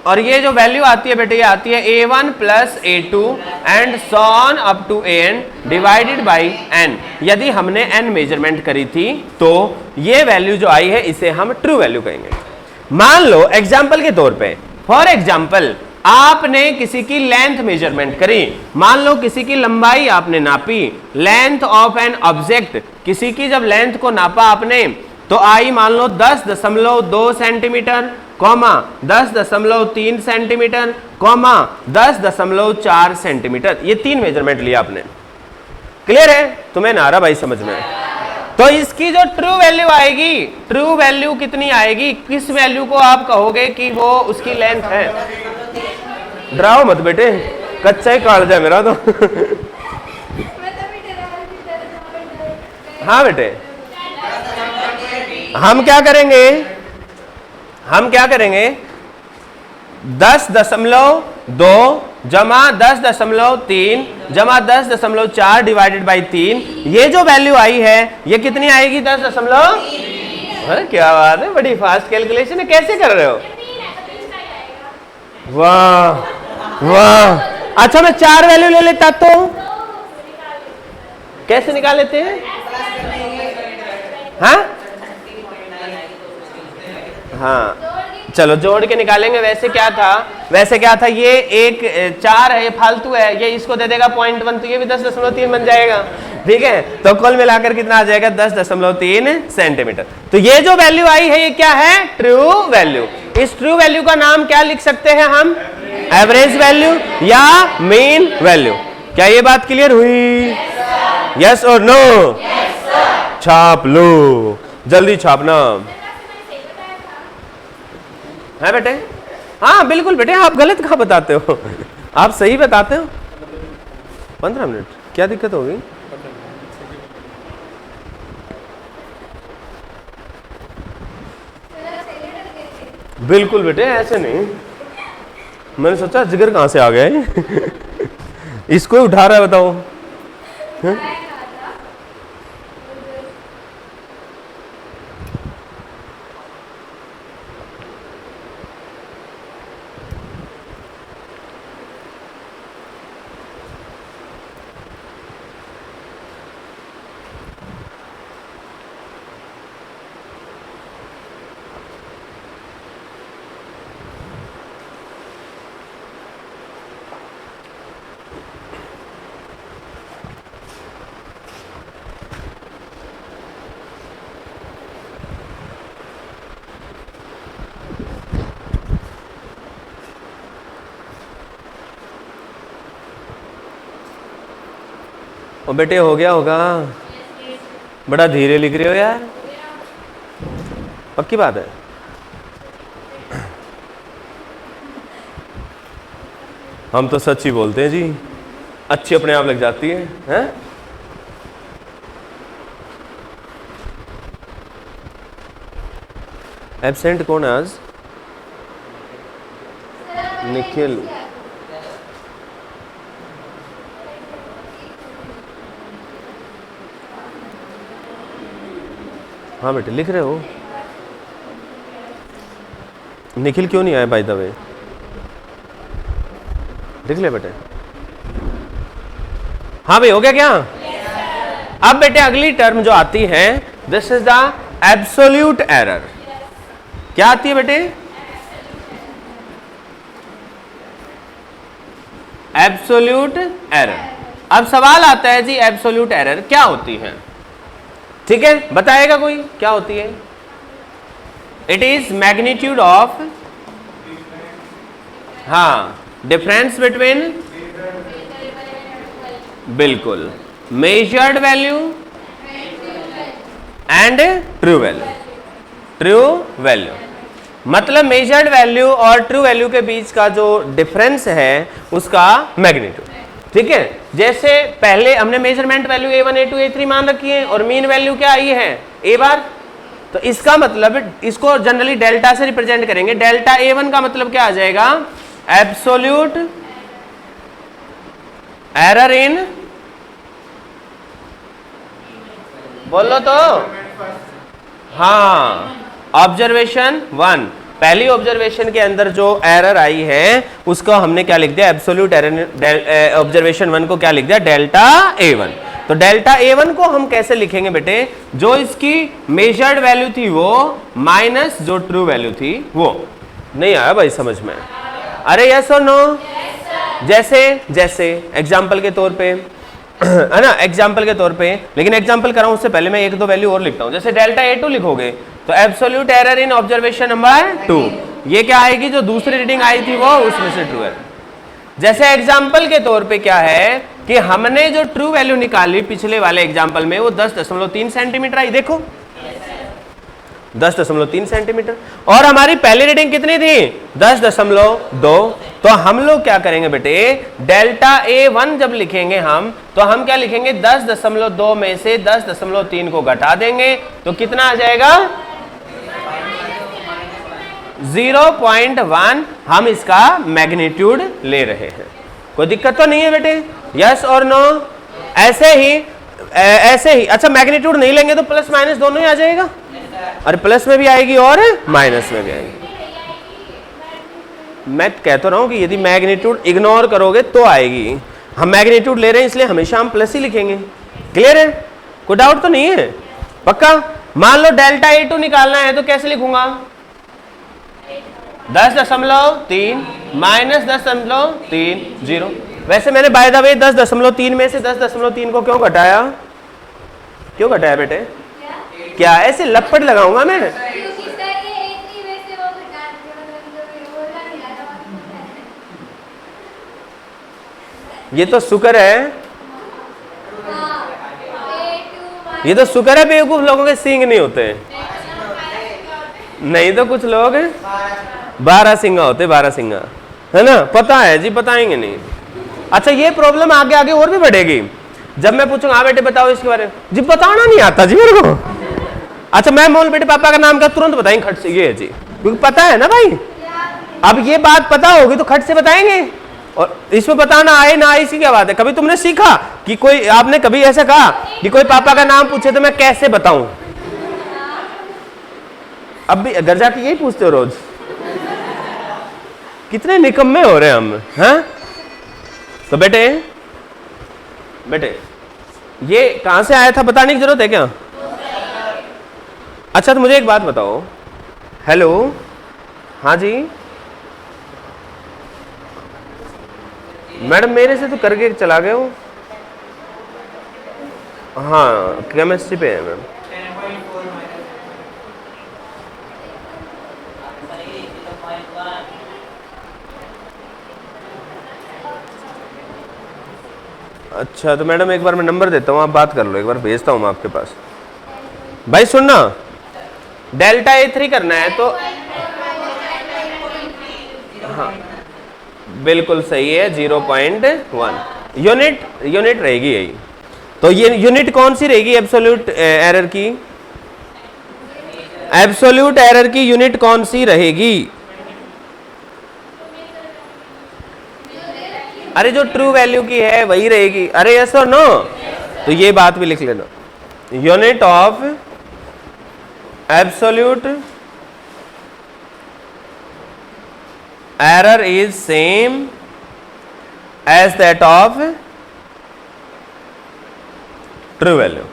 और ये जो वैल्यू आती है बेटे ये आती है A1 plus A2 and so on up to AN divided by N। यदि हमने N मेजरमेंट करी थी तो ये वैल्यू जो आई है इसे हम ट्रू वैल्यू कहेंगे। मान लो एग्जाम्पल के तौर पे, फॉर एग्जाम्पल आपने किसी की लेंथ मेजरमेंट करी, मान लो किसी की लंबाई आपने नापी, लेंथ ऑफ एन ऑब्जेक्ट, किसी की जब लेंथ को नापा आपने तो आई मान लो 10.2 centimetre, comma 10.3 centimetre, comma 10.4 centimetre. ये 3 मेजरमेंट लिया आपने। क्लियर है, तुम्हें ना आ रहा भाई समझ में? तो इसकी जो ट्रू वैल्यू आएगी, ट्रू वैल्यू कितनी आएगी, किस वैल्यू को आप कहोगे कि वो उसकी लेंथ है? डराओ मत बेटे, कच्चा ही काट जाए मेरा तो। हाँ बेटे, हम क्या करेंगे, हम क्या करेंगे, 10.2 जमा 10.3 जमा 10.4 डिवाइडेड बाई 3, ये जो वैल्यू आई है ये कितनी आएगी, 10.3। क्या बात है, बड़ी फास्ट कैलकुलेशन है, कैसे कर रहे हो? वाह वाह। अच्छा मैं 4 वैल्यू ले लेता तो कैसे निकाल लेते हैं? हाँ चलो जोड़ के निकालेंगे। वैसे क्या था, ये एक 4 है, ये फालतू है, ये इसको दे देगा 0.1, तो ये भी 10.3 बन जाएगा। ठीक है, तो कुल मिलाकर कितना आ जाएगा, 10.3 सेंटीमीटर। तो ये जो वैल्यू आई है ये क्या है, ट्रू वैल्यू। इस ट्रू वैल्यू का नाम क्या लिख सकते हैं हम, एवरेज वैल्यू या मीन वैल्यू। क्या ये बात क्लियर हुई? यस और नो? छाप लो, जल्दी छापना है बेटे। हाँ बिल्कुल बेटे, आप गलत कहाँ बताते हो, आप सही बताते हो। 15 मिनट, क्या दिक्कत होगी? बिल्कुल बेटे, ऐसे नहीं। मैंने सोचा जिगर कहाँ से आ गया है। इसको ही उठा रहा है, बताओ। ओ बेटे हो गया होगा, बड़ा धीरे लिख रहे हो यार, पक्की बात है। हम तो सच ही बोलते हैं जी, अच्छी अपने आप लग जाती है, हैं? एब्सेंट कौन है आज? निखिल। हाँ बेटे लिख रहे हो। निखिल क्यों नहीं आया बाय द वे? लिख ले बेटे। हाँ भाई हो गया क्या? अब बेटे अगली टर्म जो आती है, this is the absolute error. क्या आती है बेटे? Absolute error. अब सवाल आता है जी एब्सोल्यूट एरर क्या होती है? ठीक है, बताएगा कोई क्या होती है? इट इज मैग्नीट्यूड ऑफ, हाँ, डिफरेंस बिटवीन, बिल्कुल, measured value and true value. True value मतलब मेजर्ड वैल्यू और ट्रू वैल्यू के बीच का जो डिफरेंस है उसका मैग्नीट्यूड। ठीक है, जैसे पहले हमने measurement value a1 a2 a3 मान रखी है और मीन वैल्यू क्या आई है a बार, तो इसका मतलब इसको जनरली डेल्टा से रिप्रेजेंट करेंगे। डेल्टा a1 का मतलब क्या आ जाएगा? एब्सोल्यूट एरर इन, बोलो तो, हाँ, ऑब्जर्वेशन 1। पहली ऑब्जर्वेशन के अंदर जो एरर आई है उसको हमने क्या लिख दिया? Absolute error. ऑब्जर्वेशन 1 को क्या लिख दिया? Delta a1। तो डेल्टा a1 को हम कैसे लिखेंगे बेटे? जो इसकी मेजर्ड वैल्यू थी वो माइनस जो ट्रू वैल्यू थी वो। नहीं आया भाई समझ में? अरे यस और नो? जैसे एग्जाम्पल के तौर पे है ना, एग्जाम्पल के तौर पे, लेकिन एग्जाम्पल कराऊं उससे पहले मैं एक दो वैल्यू और लिखता हूं। जैसे डेल्टा a2 लिखोगे तो absolute error in observation number 2, ये क्या आएगी? जो दूसरी रीडिंग आई थी वो उसमें से ट्रू है। जैसे एग्जाम्पल के तौर पे क्या है कि हमने जो ट्रू वैल्यू निकाली पिछले वाले एग्जाम्पल में वो 10.3 सेंटीमीटर आई, देखो 10.3 सेंटीमीटर, और हमारी पहली रीडिंग कितनी थी? 10.2। तो हम लोग क्या करेंगे बेटे? डेल्टा a1 जब लिखेंगे हम तो हम क्या लिखेंगे? 10.2 में से 10.3 को घटा देंगे तो कितना आ जाएगा? 0.1 हम इसका मैग्नीट्यूड ले रहे हैं। कोई दिक्कत तो नहीं है बेटे? यस और नो? ऐसे ही अच्छा, मैग्नीट्यूड नहीं लेंगे तो प्लस माइनस दोनों ही आ जाएगा, और प्लस में भी आएगी और माइनस में भी आएगी। मैं कह तो रहा हूं कि यदि मैग्नीट्यूड इग्नोर करोगे तो आएगी। हम मैग्नीट्यूड ले रहे हैं इसलिए हमेशा हम प्लस ही लिखेंगे। क्लियर है? कोई डाउट तो नहीं है? पक्का? मान लो डेल्टा a2 निकालना है तो कैसे लिखूंगा? 10.3 माइनस 10.30। वैसे मैंने बाय द वे 10.3 में से 10.3 को क्यों घटाया? क्यों घटाया बेटे? क्या ऐसे लपट लगाऊंगा मैं? ये तो शुक्र है, ये तो शुक्र है बेवकूफ लोगों के सींग नहीं होते, नहीं तो कुछ लोग 12 सिंगा होते, 12 सिंगा, है ना? पता है जी, बताएंगे नहीं। अच्छा, ये प्रॉब्लम आगे आगे और भी बढ़ेगी। जब मैं पूछूंगा हाँ बेटे बताओ इसके बारे में, जी बताना नहीं आता जी मेरे को। अच्छा, मैं बोल बेटे पापा का नाम क्या, तुरंत बताएंगे खट से, ये है जी, क्योंकि पता है ना भाई। अब ये बात पता होगी तो खट से बताएंगे, और इसमें बताना आए ना आए इसी क्या बात है। कभी तुमने सीखा कि कोई, आपने कभी ऐसा कहा कि कोई पापा का नाम पूछे तो मैं कैसे बताऊं? अब भी घर जाके यही पूछते हो रोज? कितने निकम्मे हो रहे हैं हम, हैं? तो बेटे ये कहां से आया था बताने की जरूरत है क्या? अच्छा, तो मुझे एक बात बताओ। हेलो, हाँ जी मैडम, मेरे से तो करके चला गए हो। हाँ, केमिस्ट्री पे है मैम। अच्छा, तो मैडम एक बार मैं नंबर देता हूँ, आप बात कर लो, एक बार भेजता हूँ मैं आपके पास। भाई सुनना, डेल्टा a3 करना है तो हाँ बिल्कुल सही है, 0.1 यूनिट रहेगी यही। तो ये यूनिट कौन सी रहेगी एब्सोल्यूट एरर की? एब्सोल्यूट एरर की यूनिट कौन सी रहेगी? अरे जो ट्रू वैल्यू की है वही रहेगी। अरे यस और नो? तो ये बात भी लिख लेना, unit of absolute error is same as that of true value।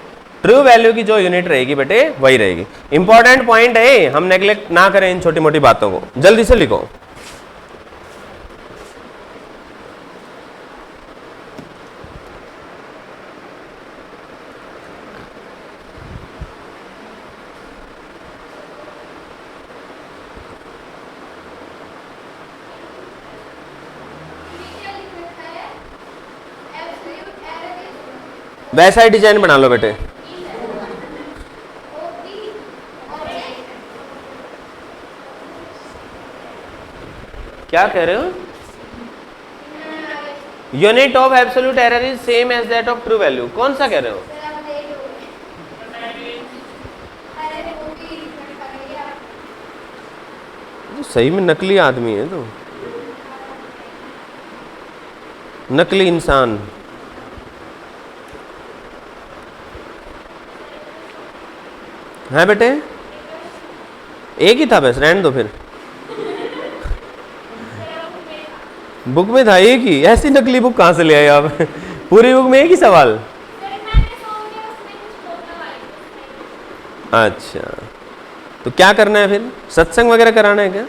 True value की जो यूनिट रहेगी बेटे वही रहेगी। इंपॉर्टेंट पॉइंट है, हम नेग्लेक्ट ना करें इन छोटी मोटी बातों को। जल्दी से लिखो। वैसा ही डिजाइन बना लो बेटे। क्या कह रहे हो? Unit of absolute error is same as that of true value, कौन सा कह रहे हो? सही में नकली आदमी है तो, नकली इंसान। है बेटे, एक ही था बस, रहने दो फिर। बुक में था एक ही, ऐसी नकली बुक कहां से ले आए आप? पूरी बुक में एक ही सवाल। अच्छा, तो क्या करना है फिर? सत्संग वगैरह कराना है क्या?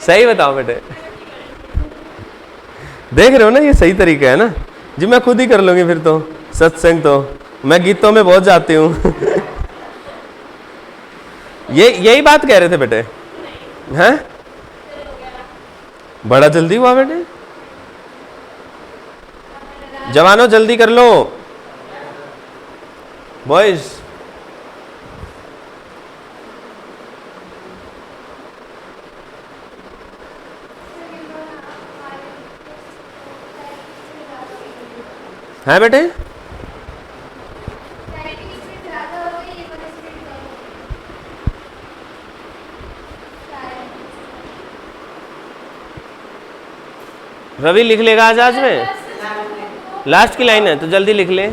सही बताओ बेटे, देख रहे हो ना, ये सही तरीका है ना जी। मैं खुद ही कर लूंगी फिर तो सत्संग, तो मैं गीतों में बहुत जाती हूँ। यही बात कह रहे थे बेटे, हैं? बड़ा जल्दी हुआ बेटे, जवानों जल्दी कर लो बॉयज। है बेटे, रवि लिख लेगा आज में, लास्ट की लाइन है तो जल्दी लिख ले।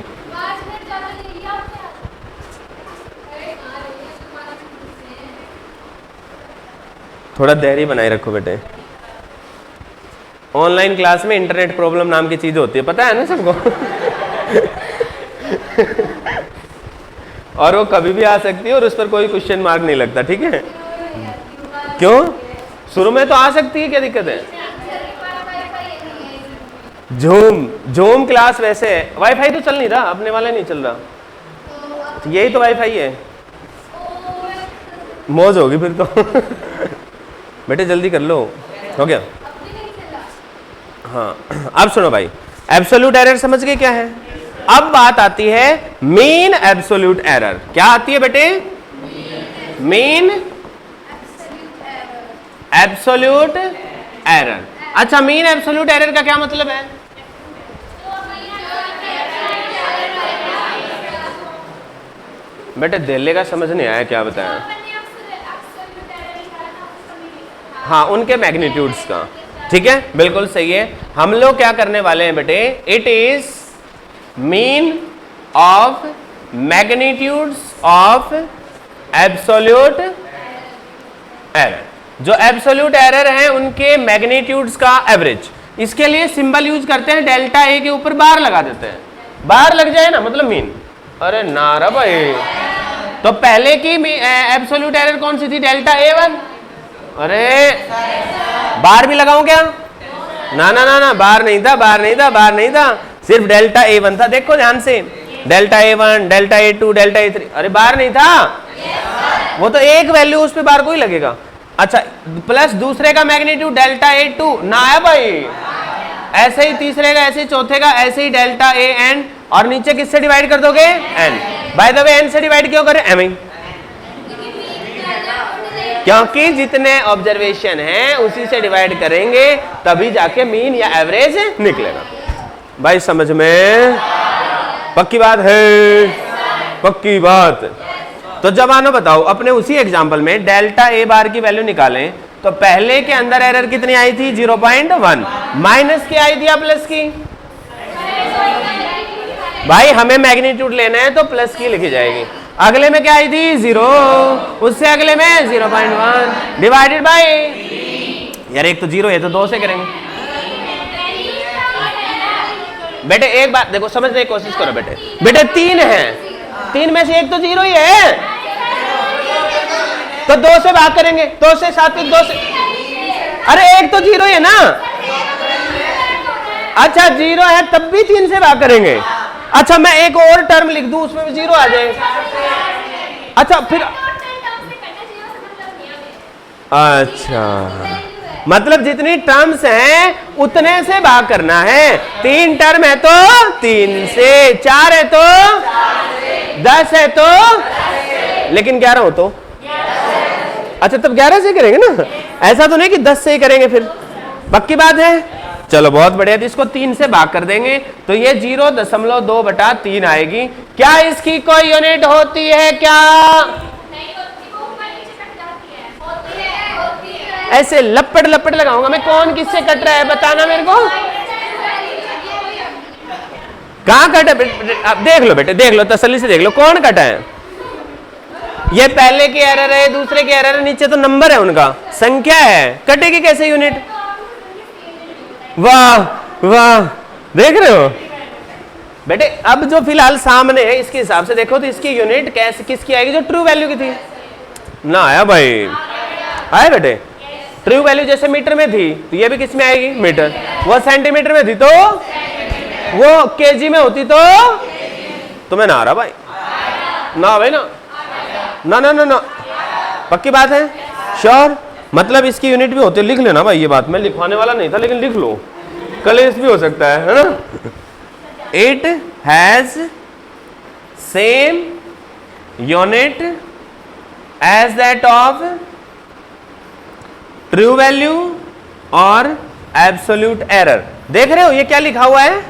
थोड़ा धैर्य बनाए रखो बेटे, ऑनलाइन क्लास में इंटरनेट प्रॉब्लम नाम की चीज होती है, पता है ना सबको। और वो कभी भी आ सकती है और उस पर कोई क्वेश्चन मार्क नहीं लगता, ठीक है? क्यों? शुरू में तो आ सकती है, क्या दिक्कत है? जूम क्लास वैसे है, वाईफाई तो चल नहीं रहा, अपने वाला नहीं चल रहा, तो यही तो वाईफाई है, मौज होगी फिर तो। बेटे जल्दी कर लो, हो गया? हाँ, अब सुनो भाई, एब्सोल्यूट एरर समझ गए क्या है? अब बात आती है मीन एब्सोल्यूट एरर। क्या आती है बेटे? Mean absolute error. अच्छा, मीन एब्सोल्यूट एरर का क्या मतलब है? बेटे दिल्ली का समझ नहीं आया, क्या बताया? हाँ, उनके मैग्नीट्यूड्स का, ठीक है, बिल्कुल सही है। हम लोग क्या करने वाले हैं बेटे? It is mean of magnitudes of absolute error. जो एब्सोल्यूट एरर है उनके मैग्नीट्यूड्स का एवरेज। इसके लिए सिंबल यूज करते हैं, डेल्टा ए के ऊपर बार लगा देते हैं, बार लग जाए ना मतलब मीन। अरे नारा भाई, तो पहले की एब्सोल्यूट एरर कौन सी थी? Delta A1. अरे बार भी लगाऊं क्या? ना ना ना ना, बार नहीं था, बार नहीं था, बार नहीं था, सिर्फ डेल्टा ए1 था। देखो ध्यान से, delta A1, delta A2, delta A3. अरे बार नहीं था, वो तो एक वैल्यू, उस पे बार कोई लगेगा। अच्छा, प्लस दूसरे का मैग्नीट्यूड डेल्टा ए2 ना है भाई, ऐसे ही तीसरे का, ऐसे ही चौथे का, ऐसे ही डेल्टा ए एन, और नीचे किससे डिवाइड कर दोगे? N. By the way N से डिवाइड क्यों करें? एम। क्योंकि जितने ऑब्जर्वेशन हैं उसी से डिवाइड करेंगे, तभी जाके मीन या एवरेज निकलेगा। भाई समझ में? पक्की बात है? पक्की बात। तो जवानों बताओ, अपने उसी एग्जांपल में डेल्टा ए बार की वैल्यू निकालें, तो पहले के अंदर एरर कितनी आई थी? 0.1। माइनस की आई थी या प्लस की? भाई हमें मैग्नीट्यूड लेना है तो प्लस की लिखी जाएगी। अगले में क्या आई थी? 0। उससे अगले में 0.1 डिवाइडेड बाय, यार एक तो 0 है तो 2 से करेंगे। बेटे एक बात देखो, समझने की कोशिश करो बेटे। बेटे 3 है, 3 में से एक तो 0 ही है, तो 2 से भाग करेंगे, 2 से 7, 2 से, अरे एक तो 0 है ना। अच्छा 0 है तब भी 3 से भाग करेंगे। अच्छा मैं एक और टर्म लिख दूं, उसमें भी 0 आ जाए। अच्छा फिर, अच्छा मतलब जितनी टर्म्स हैं उतने से भाग करना है। 3 टर्म है तो 3 से, 4 है तो 10 है तो, लेकिन 11 हो तो अच्छा तब 11 से करेंगे ना, ऐसा तो नहीं कि 10 से ही करेंगे फिर, पक्की बात है। चलो बहुत बढ़िया, तो इसको 3 से भाग कर देंगे तो ये 0.2/3 आएगी। क्या इसकी कोई यूनिट होती है क्या? ऐसे लपट लपट लगाऊंगा मैं, कौन किससे कट रहा है बताना मेरे को। कहां कटा? अब देख लो बेटे, देख लो तसल्ली से देख लो कौन कटा है। ये पहले की एरर है, दूसरे की एरर है, नीचे तो नंबर है उनका, संख्या है, कटेगी कैसे यूनिट? वाह वाह, देख रहे हो बेटे। अब जो फिलहाल सामने है इसके हिसाब से देखो तो इसकी यूनिट कैसे किसकी आएगी? जो ट्रू वैल्यू की थी ना। आया भाई, आया बेटे। ट्रू वैल्यू जैसे मीटर में थी तो ये भी किस में आएगी? मीटर। वो सेंटीमीटर में थी तो, वो केजी में होती तो तुम्हें ना आ रहा भाई, ना भाई ना ना ना ना ना, पक्की बात है, श्योर। मतलब इसकी यूनिट भी होती है, लिख लेना भाई, ये बात मैं लिखवाने वाला नहीं था लेकिन लिख लो, कलेश भी हो सकता है ना। It has same unit as that of true value और एब्सोल्यूट एरर। देख रहे हो ये क्या लिखा हुआ है?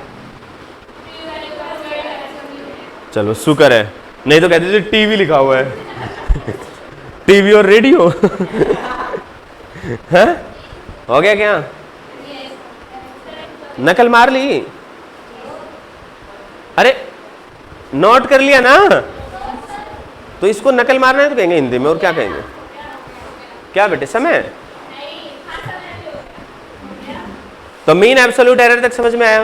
चलो शुक्र है, नहीं तो कहते थे टीवी लिखा हुआ है टीवी और रेडियो है? हो गया क्या? नकल मार ली? अरे नोट कर लिया ना? तो इसको नकल मारना है तो कहेंगे हिंदी में, और क्या कहेंगे? क्या बेटे समय? तो मीन एब्सोल्यूट एरर तक समझ में आया?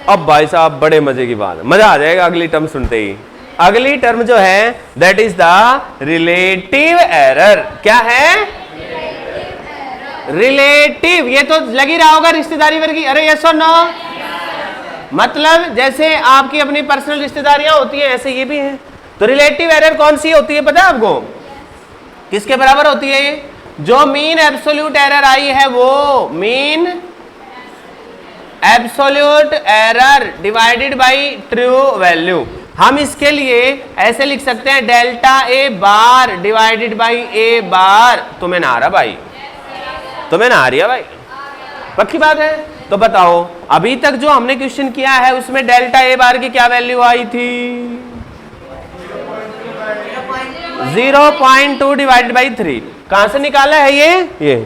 अब भाई साहब बड़े मजे की बात है, मजा आ जाएगा अगली टर्म सुनते ही। अगली टर्म जो है that is the relative error. क्या है? रिलेटिव। ये तो लगी रहा होगा रिश्तेदारी वर्गी, अरे यस और नो। मतलब जैसे आपकी अपनी पर्सनल रिश्तेदारियां होती हैं ऐसे ये भी है। तो रिलेटिव एरर कौन सी होती है पता है आपको? किसके बराबर होती है ये? जो मीन एब्सोल्यूट एरर आई है वो mean absolute error divided by true value. हम इसके लिए ऐसे लिख सकते हैं delta A bar divided by A bar. तुम्हें ना आ रहा भाई? तुम्हें ना आ रही है भाई? पक्की बात है। तो बताओ अभी तक जो हमने क्वेश्चन किया है उसमें डेल्टा ए बार की क्या वैल्यू आई थी? 0.2 डिवाइडेड बाई 3। कहां से निकाला है ये?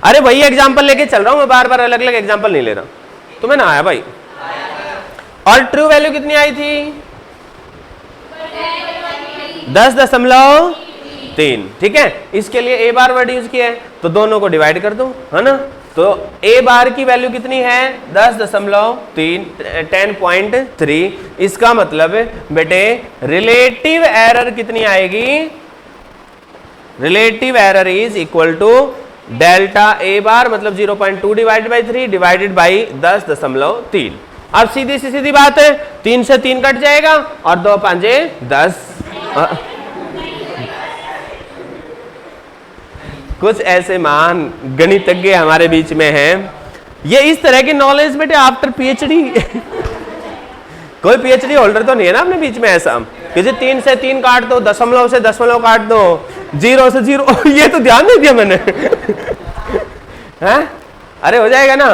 अरे वही एग्जांपल लेके चल रहा हूं मैं, बार बार अलग अलग एग्जांपल नहीं ले रहा। तुम्हें ना आया भाई? और ट्रू वैल्यू कितनी आई थी? 10.3। ठीक है, इसके लिए ए बार वर्ड यूज किया है तो दोनों को डिवाइड कर दो, है ना। तो ए बार की वैल्यू कितनी है? 10.3, 10.3। इसका मतलब बेटे रिलेटिव एरर कितनी आएगी? Relative error is equal to delta A bar मतलब 0.2 डिवाइडेड बाई 3 डिवाइडेड बाई 10.3। अब सीधी सीधी बात है, 3 से 3 कट जाएगा और 2 5 10। कुछ ऐसे महान गणितज्ञ हमारे बीच में हैं। ये इस तरह की नॉलेज बेटे आफ्टर पीएचडी कोई पीएचडी होल्डर तो नहीं है ना अपने बीच में ऐसा कि 3 से 3 काट दो, दशमलव से दशमलव काट दो, 0 से 0 ये तो ध्यान नहीं दिया मैंने है? अरे हो जाएगा ना।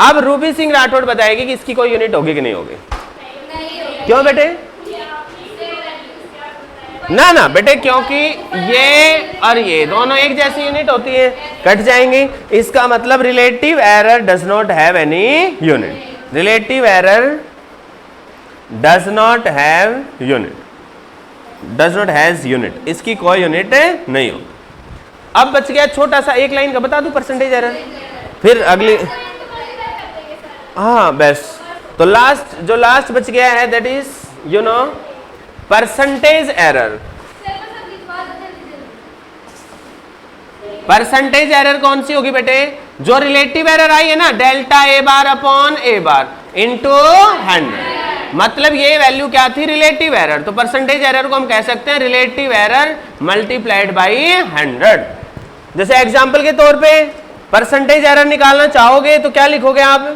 अब रूबी सिंह राठौड़ बताएगी कि इसकी कोई यूनिट होगी कि नहीं होगी। क्यों बेटे? ना ना बेटे, क्योंकि ये और ये दोनों एक जैसी यूनिट होती है, कट जाएंगी। इसका मतलब relative error does not have any unit. Relative error does not have unit, does not has unit. इसकी कोई यूनिट नहीं हो। अब बच गया छोटा सा एक लाइन का, बता दूं परसेंटेज एरर, फिर अगली। हाँ बेस्ट। तो लास्ट जो लास्ट बच गया है that is you know percentage error. Percentage error कौन सी होगी बेटे? जो रिलेटिव एरर आई है ना, delta A bar upon A bar into 100। मतलब ये वैल्यू क्या थी? Relative error. तो परसेंटेज एरर को हम कह सकते हैं रिलेटिव एरर मल्टीप्लाइड बाई 100। जैसे एग्जांपल के तौर पे परसेंटेज एरर निकालना चाहोगे तो क्या लिखोगे आप?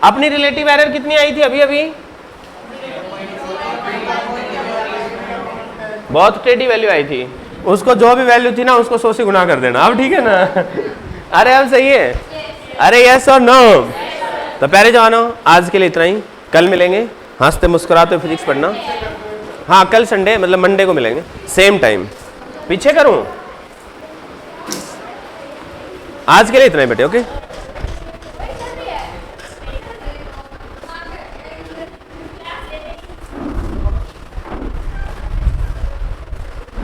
अपनी रिलेटिव एरर कितनी आई थी अभी अभी? बहुत टेढ़ी वैल्यू आई थी, उसको जो भी वैल्यू थी ना उसको 100 से गुना कर देना। अब ठीक है ना? अरे अब सही है? अरे यस और नो? तो प्यारे जवानों, आज के लिए इतना ही। कल मिलेंगे, हंसते मुस्कुराते फिजिक्स पढ़ना। हाँ, कल संडे मतलब मंडे को मिलेंगे, सेम टाइम। पीछे करूं? आज के लिए इतना ही बेटे, ओके।